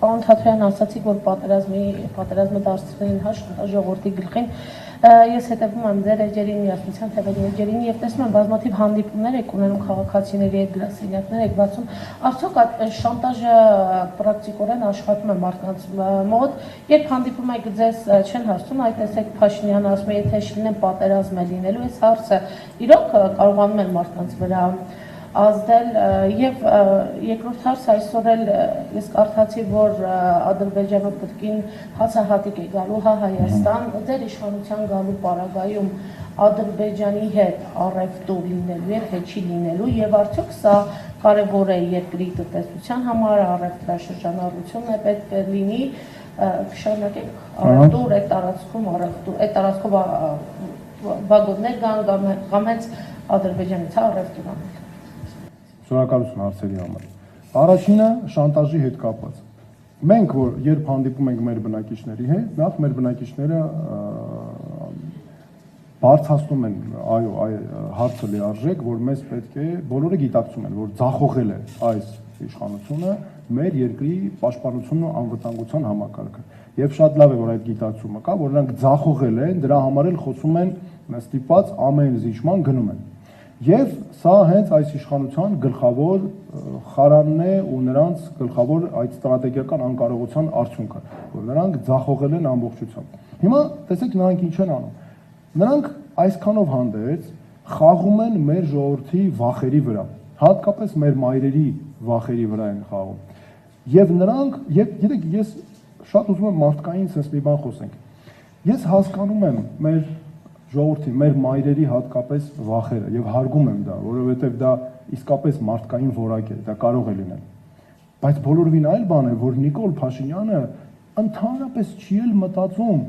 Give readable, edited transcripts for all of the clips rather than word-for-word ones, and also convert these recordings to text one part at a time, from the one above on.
պարոն Թաթոյան ասացիք, որ պատերազմը դարձրին ժողովրդի գլխին, ես հետևում եմ ձեր էջերին, միասնության թևերի էջերին եւ տեսնում եմ բազմաթիվ հանդիպումներ եք ունենում քաղաքացիների հետ, գրասենյակներ եք բացում, արդյոք այդ շանտաժը պրակտիկորեն աշխատում է մարդկանց մոտ, երբ հանդիպում եք ձեզ չեն հարցնում, այդ տեսեք Փաշինյանը ասում է, եթե շլինեն պատերազմ է լինելու, այս հարցը իրոք կարողանում են մարդկանց վրա ազդել եւ երկրորդ հարցը այսօր էլ ես կարդացի, որ Ադրբեջանով կրկին հացահատիկ է գալու Հայաստան, ձեր իշխանության գալու պարագայում Ադրբեջանի հետ առևտուր լինելու եւ հետի լինելու եւ արդյոք սա կարեւոր է երկրի տնտեսության համար, առևտրաշրջանառությունն է պետք է լինի, կշարունակենք առևտուր, այդ տարածքով վագոններ կան կամ հենց Ադրբեջանից առևտուր անել։ Շնորհակալություն հարցերի համար։ Առաջինը շանտաժի հետ կապված։ Մենք որ երբ հանդիպում ենք մեր բնակիչների հետ, նախ մեր բնակիչները բարձրացնում են, այո, հարցը լիարժեք, որ մեզ պետք է բոլորը գիտակցում են, որ ձախողել է այս իշխանությունը մեր երկրի պաշտպանությունն ու անվտանգության համակարգը։ Եվ շատ լավ է, որ այդ գիտակցումը կա, որ նրանք ձախողել են, դրա համար էլ խոսում են ստիպված ամեն զիջման գնում են։ Եվ սա հենց այս իշխանության գլխավոր խարանն է ու նրանց գլխավոր այդ ստրատեգիական անկարողության արդյունքը, որ նրանք ձախողել են ամբողջությամբ։ Հիմա տեսեք նրանք ինչ են անում։ Նրանք այսքանով հանդերձ խաղում են մեր ժողովրդի վախերի վրա, հատկապես մեր մայրերի վախերի վրա են խաղում։ Եվ նրանք, գիտեք, ես շատ ուզում եմ մարդկային sense մի բան խոսենք։ Ես հասկանում եմ մեր ժողովրդի, մեր մայրերի հատկապես վախերը եւ հարգում եմ դա, որովհետեւ դա իսկապես մարդկային որակ է, դա կարող է լինել։ Բայց բոլորովին այլ բան է, որ Նիկոլ Փաշինյանը ընդհանրապես չի էլ մտածում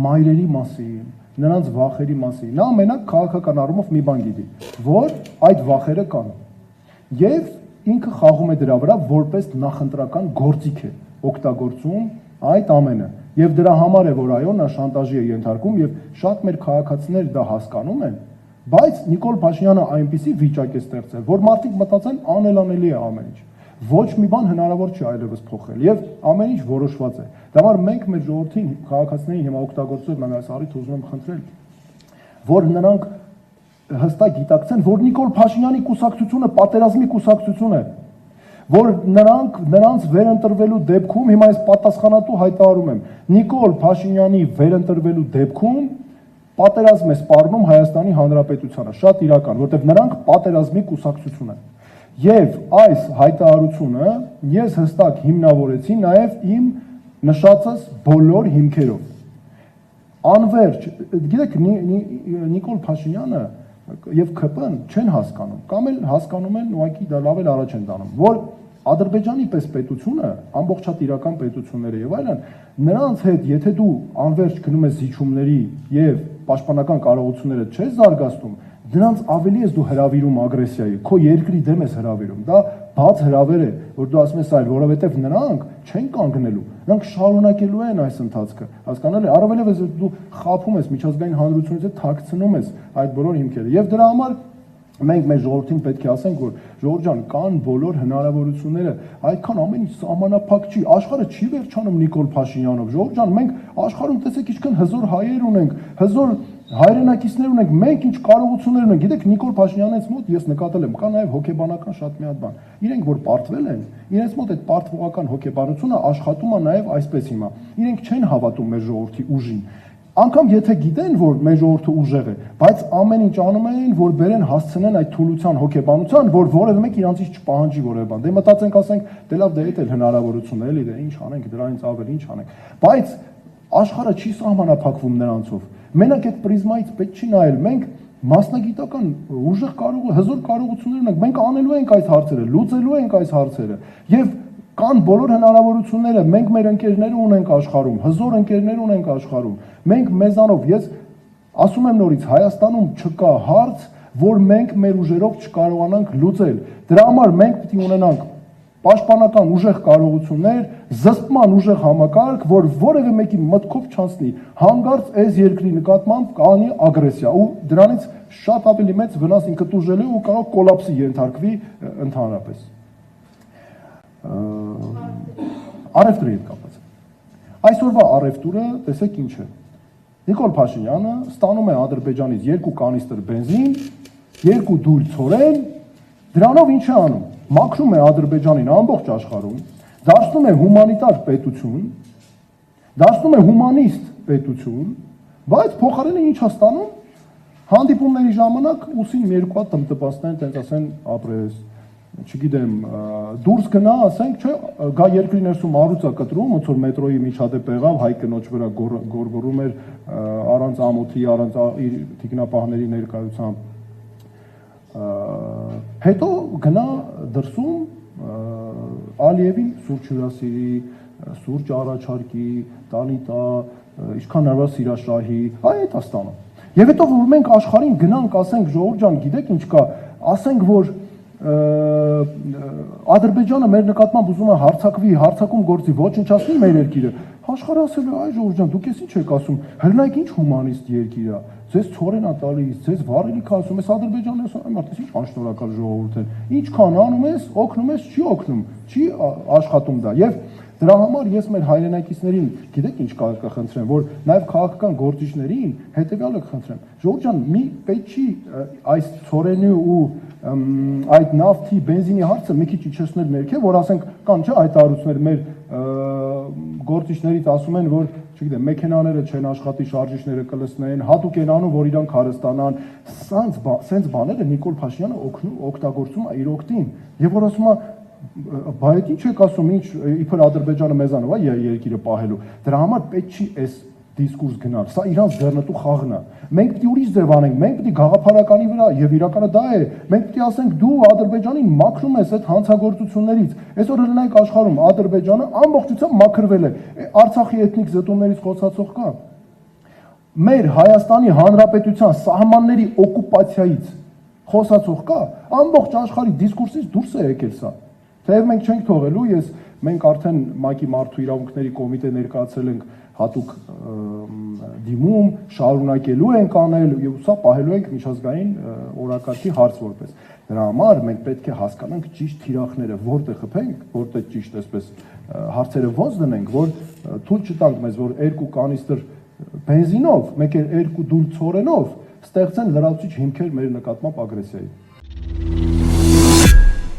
մայրերի մասին, նրանց վախերի մասին։ Նա մենակ քաղաքական առումով մի բան գիտի, որ այդ վախերը կան։ Եվ ինքը խաղում է դրա վրա որպես նախընտրական գործիք է օգտագործում այդ ամենը։ Եվ դրա համար է, որ այո, նա շանտաժի է ենթարկում եւ շատ մեր քաղաքացիներ դա հասկանում են, բայց Նիկոլ Փաշինյանը այնպիսի վիճակ է ստեղծել, որ մարդիկ մտածեն անելանելի է ամեն ինչ։ Ոչ մի բան հնարավոր չի այլևս փոխել եւ ամեն ինչ որոշված է։ Դա համար մենք մեր ժողովրդին, քաղաքացիներին հիմա օգտագործելով այս առիթը ուզում եմ խնդրել, որ նրանք հստակ գիտակցեն, որ Նիկոլ Փաշինյանի կուսակցությունը պատերազմի կուսակցություն է, որ նրանց վերընտրվելու դեպքում հիմա այս պատասխանատու հայտարարում եմ Նիկոլ Փաշինյանի վերընտրվելու դեպքում պատերազմ է սպառնում Հայաստանի Հանրապետությանը, շատ իրական, որտեղ նրանք պատերազմի կուսակցություն են։ Եվ այս հայտարարությունը ես հստակ հիմնավորեցի նաև իմ նշածս բոլոր հիմքերով։ Անverջ, գիտեք, Նիկոլ Փաշինյանը եւ ԿՊ-ն չեն հասկանում, կամ էլ հասկանում են ուղղակի դա լավ էլ առաջ են տանում, որ Ադրբեջանի պես պետությունը, ամբողջատիրական պետությունները եւ այլն, նրանց հետ, եթե դու անverջ գնում ես զիջումների եւ պաշտպանական կարողությունները չես զարգացնում, դրանց ավելի ես դու հրավիրում ագրեսիայի, քո երկրի դեմ ես հրավիրում։ Դա բաց հրավեր է, որ դու ասում ես այլ, որովհետեւ նրանք չեն կանգնելու, նրանք շարունակելու են այս ընթացքը։ Հասկանալ է, առավելևս դու խափում ես միջազգային հանրությունից հետ թաքցնում ես այդ բոլոր հիմքերը։ Եվ դրա համար մենք մեր ժողովրդին պետք է ասենք, որ ժողովուրդ ջան, կան բոլոր հնարավորությունները, այդքան ամեն ինչ սահմանափակ չի, աշխարհը չի վերջանում Նիկոլ Փաշինյանով։ Ժողովուրդ ջան, մենք աշխարհում տեսեք ինչքան հզոր հայեր ունենք, հզոր հայրենակիցներ ունենք, մենք ինչ կարողություններ ունենք։ Գիտեք, Նիկոլ Փաշինյանից մոտ ես նկատել եմ, կա նաև հոգեբանական շատ մի հատ բան։ Իրենք որ պարտվել են, իրենց մոտ այդ պարտվողական հոգեբանությունը աշխատում է նաև այսպես հիմա։ Իրենք չեն հավատում մեր ժողովրդի ուժին։ Անկամ եթե գիտեն, որ մեր ժողովուրդը ուժեղ է, բայց ամեն ինչ անում են, որ բերեն հասցնեն այդ թուլության հոգեբանության, որ որևէ մեկ իրանցից չպահանջի որևէ բան։ Դե մտածենք, ասենք, դե լավ, դե այդ էլ հնարավորություն է, էլի, դե ինչ անենք, դրանից ավել ինչ անենք։ Բայց աշխարհը չի սահմանափակվում նրանցով։ Մենակ այդ պրիզմայից պետք չի նայել։ Մենք մասնագիտական ուժեղ հզոր կարողություններ ունենք, մենք անելու ենք այս հարցերը, լուծելու ենք այս հարցերը եւ կան բոլոր հնարավորությունները, մենք մեր ընկերները ունենք աշխարհում, հզոր ընկերներ ունենք աշխարհում։ Մենք մեզանով, ես ասում եմ նորից, Հայաստանում չկա հարց, որ մենք մեր ուժերով չկարողանանք լուծել։ Դրա համար մենք պետք է ունենանք պաշտպանական ուժեղ կարողություններ, զսպման ուժեղ համակարգ, որ որևէ մեկի մտքով չանցնի հանկարծ այս երկրի նկատմամբ կանի ագրեսիա ու դրանից շատ ավելի մեծ վնաս ինքը տուժելու ու կարող կոլապսի ենթարկվի ընդհանրապես։ առևտրի հետ կապված։ Այսօրվա առևտուրը տեսեք ինչ է։ Նիկոլ Փաշինյանը ստանում է Ադրբեջանից 2 կանիստր բենզին, 2 դույլ ցորեն, դրանով ինչ է անում։ Մաքրում է Ադրբեջանին ամբողջ աշխարհում, դարձնում է հումանիտար պետություն, դարձնում է հումանիստ պետություն, բայց փոխարենը ինչ է ստանում։ Հանդիպումների ժամանակ ուսին մի երկու հատ տնտեսներ տենց ասեն ապրես, չգիտեմ, դուրս գնա, ասենք, չէ, գա երկրի ներսում առուծա կտրում, ոնց որ մետրոյի միջադեպ եղավ, հայ կնոջ վրա գորգորում էր առանց ամոթի, առանց իր թիկնապահների ներկայությամբ։ Հետո գնա դրսում Ալիևին սուրճ հյուրասիրի, սուրճ առաջարկի, տանի տա, ինչքան հնարավոր սիրաշահի, այդ է ստանում։ Եվ հետո որ մենք աշխարհին գնանք, ասենք, ժողովուրդ ջան, գիտեք ինչ կա, ասենք որ Ադրբեջանը մեր նկատմամբ ուզում է հարձակվի, հարձակում գործի, ոչնչացնի մեր երկիրը։ Աշխարհը ասել է, այ ժողովուրդ ջան, դուք էս ինչ եք ասում, հրնայք ինչ հումանիստ երկիր է, ձեզ ցորեն է տալիս, ձեզ վառելիք ասում, ես Ադրբեջանը ասում, այ մարդես ինչ անշնորհակալ ժողովուրդ են, ինչքան անում ես, օգնում ես, չի օգնում, չի աշխատում դա։ Եվ դրա համար ես մեր հայրենակիցներին, գիտեք ինչ կխնդրեմ, որ նաև քաղաքական գործիչներին հետևյալը կխնդրեմ։ Ժողովուրդ ջան, մի պետք չի այս ցորենի ու այդ նավթի, բենզինի հարցը մի քիչ իջեցնել ներքև, որ ասենք կան չէ հայտարարություններ մեր գործիչներից ասում են, որ չգիտեմ, մեքենաները չեն աշխատի, շարժիչները կլսնեն, հատուկ են անում, որ իրանք հարստանան։ Սենց բաները Նիկոլ Փաշինյանը օգտագործում է իր օգտին։ Եվ որ ասում է բայց ինչ եք ասում, ինչ իբր Ադրբեջանը մեզանով է երկիրը պահելու։ Դրա համար պետք չի այս դիսկուրս գնալ։ Սա իրանց ձեռնտու խաղն է։ Մենք պետք է ուրիշ ձև անենք, մենք պետք է գաղափարականի վրա եւ իրականը դա է։ Մենք պետք է ասենք դու Ադրբեջանին մաքրում ես այդ հանցագործություններից։ Այսօր հնայք աշխարհում Ադրբեջանը ամբողջությամբ մաքրվել է։ Արցախի էթնիկ զտումներից խոսացող կա։ Մեր Հայաստանի Հանրապետության սահմանների օկուպացիայից խոսացող կա։ Ամբողջ աշխարհի դիսկուրսից դուրս է եկել սա։ Թեև մենք չենք թողելու, մենք արդեն ՄԱԿ-ի մարդու իրավունքների կոմիտե ներկայացել ենք հատուկ դիմում, շարունակելու ենք անել եւ սա պահելու ենք միջազգային օրակարգի հարց որպես։ Դրա համար մենք պետք է հասկանանք ճիշտ թիրախները, որտեղ խփենք, որտեղ ճիշտ էսպես հարցերը ոնց դնենք, որ թույլ չտանք մեզ, որ 2 կանիստր բենզինով, մեկ էլ 2 դույլ ցորենով ստեղծեն լրացուցիչ հիմքեր մեր նկատմամբ ագրեսիայի։